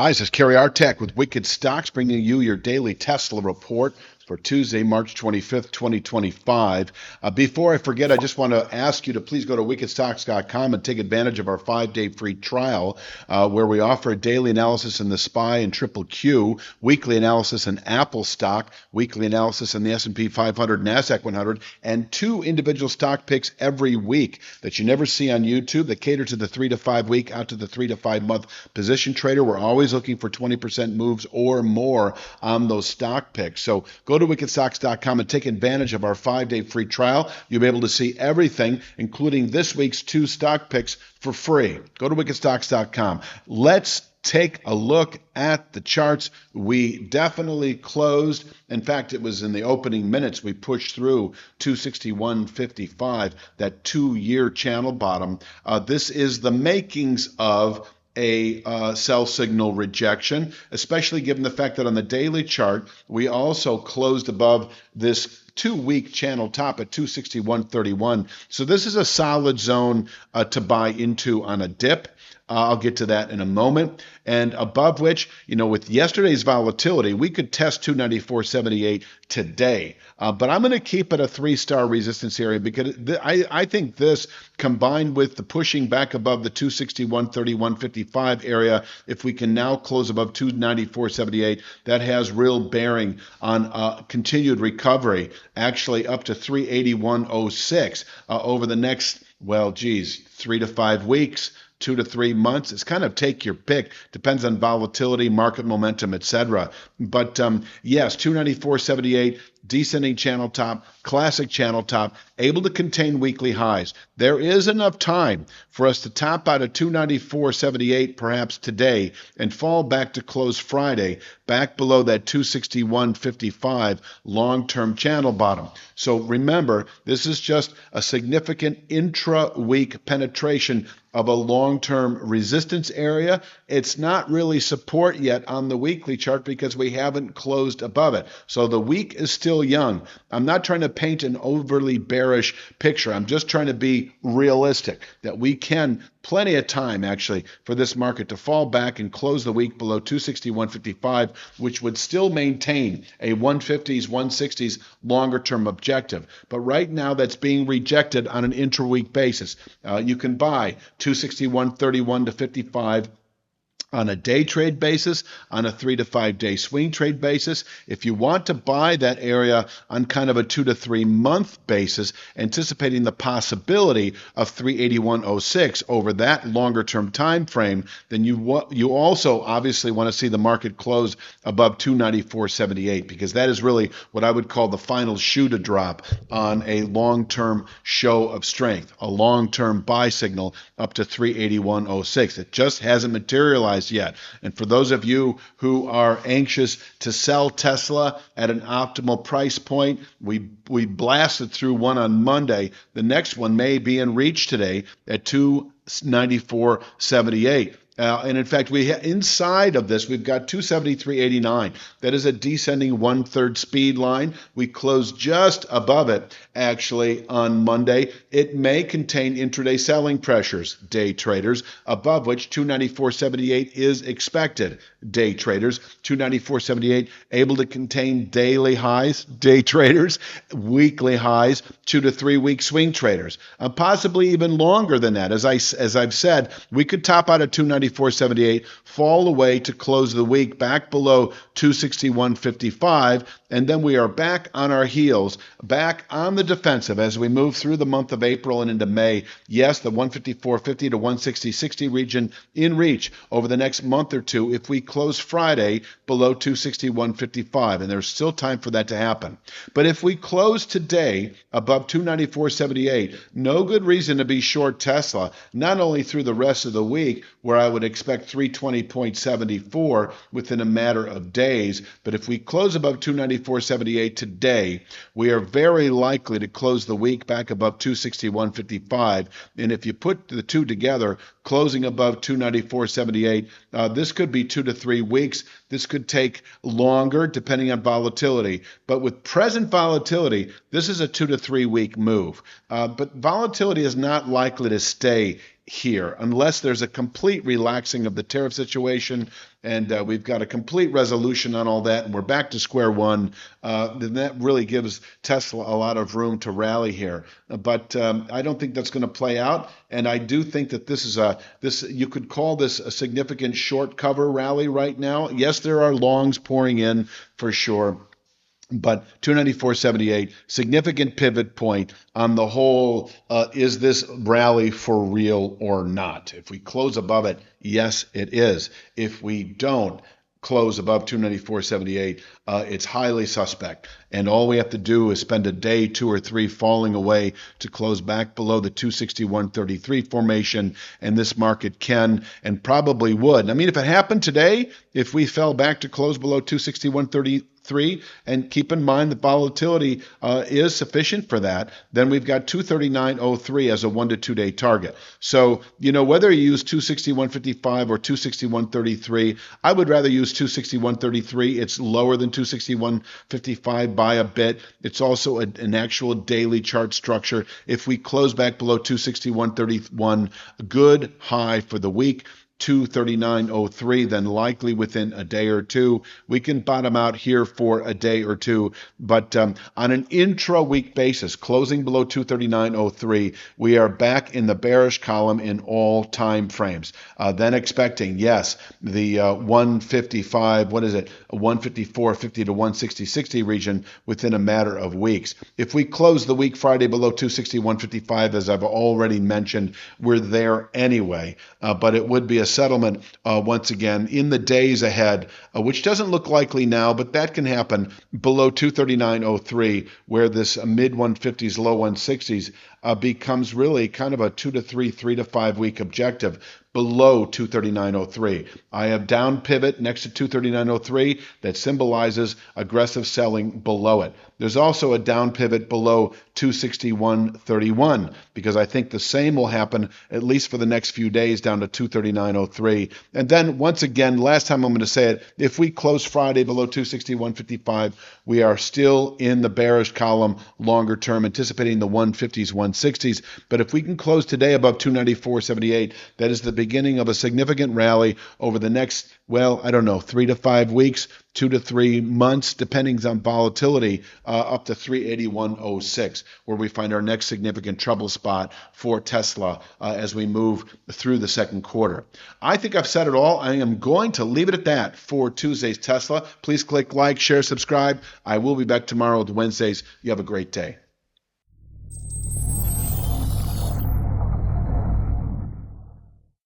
Hi, this is Kerry Artek with Wicked Stocks, bringing you your daily Tesla report for Tuesday, March 25th, 2025. Before I forget, I just want to ask you to please go to wickedstocks.com and take advantage of our 5-day free trial, where we offer a daily analysis in the SPY and Triple Q, weekly analysis in Apple stock, weekly analysis in the S&P 500, NASDAQ 100, and 2 individual stock picks every week that you never see on YouTube that cater to the 3 to 5 week out to the 3 to 5 month position trader. We're always looking for 20% moves or more on those stock picks. So go to wickedstocks.com and take advantage of our 5-day free trial. You'll be able to see everything, including this week's 2 stock picks, for free. Go to wickedstocks.com. Let's take a look at the charts. We definitely closed. In fact, it was in the opening minutes we pushed through 261.55, that 2-year channel bottom. This is the makings of a sell signal rejection, especially given the fact that on the daily chart, we also closed above this 2-week channel top at 261.31. So this is a solid zone to buy into on a dip. I'll get to that in a moment. And above which, with yesterday's volatility, we could test 294.78 today. But I'm going to keep it a 3-star resistance area because I think this, combined with the pushing back above the 261.31.55 area, if we can now close above 294.78, that has real bearing on continued recovery, actually up to 381.06 over the next, 3 to 5 weeks. 2 to 3 months. It's kind of take your pick. Depends on volatility, market momentum, etc. But yes, 294.78, descending channel top, classic channel top, able to contain weekly highs. There is enough time for us to top out at 294.78 perhaps today and fall back to close Friday, back below that 261.55 long-term channel bottom. So remember, this is just a significant intra-week penetration of a long-term resistance area. It's not really support yet on the weekly chart because we haven't closed above it. So the week is still young. I'm not trying to paint an overly bearish picture. I'm just trying to be realistic that we can plenty of time actually for this market to fall back and close the week below 261.55, which would still maintain a 150s, 160s longer term objective. But right now that's being rejected on an intra-week basis. You can buy 261.31 to 55 on a day trade basis, on a 3 to 5 day swing trade basis. If you want to buy that area on kind of a 2 to 3 month basis, anticipating the possibility of 381.06 over that longer term time frame, then you also obviously want to see the market close above 294.78, because that is really what I would call the final shoe to drop on a long-term show of strength, a long-term buy signal up to 381.06. It just hasn't materialized yet. And for those of you who are anxious to sell Tesla at an optimal price point, we blasted through one on Monday. The next one may be in reach today at 294.78. And in fact, inside of this, we've got 273.89. That is a descending 1/3 speed line. We closed just above it, actually, on Monday. It may contain intraday selling pressures, day traders, above which 294.78 is expected, day traders. 294.78 able to contain daily highs, day traders, weekly highs, 2 to 3 week swing traders, possibly even longer than that. As I've said, we could top out at 294.78, fall away to close the week back below 261.55, and then we are back on our heels, back on the defensive as we move through the month of April and into May. Yes, the 154.50 to 160.60 region in reach over the next month or two if we close Friday below 261.55, and there's still time for that to happen. But if we close today above 294.78, no good reason to be short Tesla, not only through the rest of the week, where I would expect 320.74 within a matter of days, but if we close above 294.78 today, we are very likely to close the week back above 261.55. And if you put the two together, closing above 294.78, this could be 2 to 3 weeks. This could take longer depending on volatility. But with present volatility, this is a 2 to 3 week move. But volatility is not likely to stay here unless there's a complete relaxing of the tariff situation and we've got a complete resolution on all that and we're back to square one. Then that really gives Tesla a lot of room to rally here. But I don't think that's going to play out, and I do think that this is you could call this a significant short cover rally right now. Yes, there are longs pouring in for sure. But 294.78, significant pivot point on the whole. Is this rally for real or not? If we close above it, yes, it is. If we don't close above 294.78, it's highly suspect. And all we have to do is spend a day, 2 or 3 falling away to close back below the 261.33 formation, and this market can and probably would. I mean, if it happened today, if we fell back to close below 261.33, and keep in mind that volatility is sufficient for that, then we've got 239.03 as a 1 to 2 day target. So, whether you use 261.55 or 261.33, I would rather use 261.33. It's lower than 261.55 by a bit. It's also an actual daily chart structure. If we close back below 261.31, good high for the week. 239.03, then likely within a day or two. We can bottom out here for a day or two, but on an intra-week basis, closing below 239.03, we are back in the bearish column in all time frames. Then expecting, yes, the 155, 154.50 to 160.60 region within a matter of weeks. If we close the week Friday below 261.55, as I've already mentioned, we're there anyway, but it would be a settlement once again in the days ahead, which doesn't look likely now, but that can happen below 239.03, where this mid 150s, low 160s becomes really kind of a 3 to 5 week objective below 239.03. I have down pivot next to 239.03 that symbolizes aggressive selling below it. There's also a down pivot below 261.31 because I think the same will happen at least for the next few days down to 239.03. And then once again, last time I'm going to say it, if we close Friday below 261.55, we are still in the bearish column longer term, anticipating the 150s, 160s. But if we can close today above 294.78, that is the beginning of a significant rally over the next, 3 to 5 weeks, 2 to 3 months, depending on volatility, up to 381.06, where we find our next significant trouble spot for Tesla as we move through the second quarter. I think I've said it all. I am going to leave it at that for Tuesday's Tesla. Please click like, share, subscribe. I will be back tomorrow with Wednesdays. You have a great day.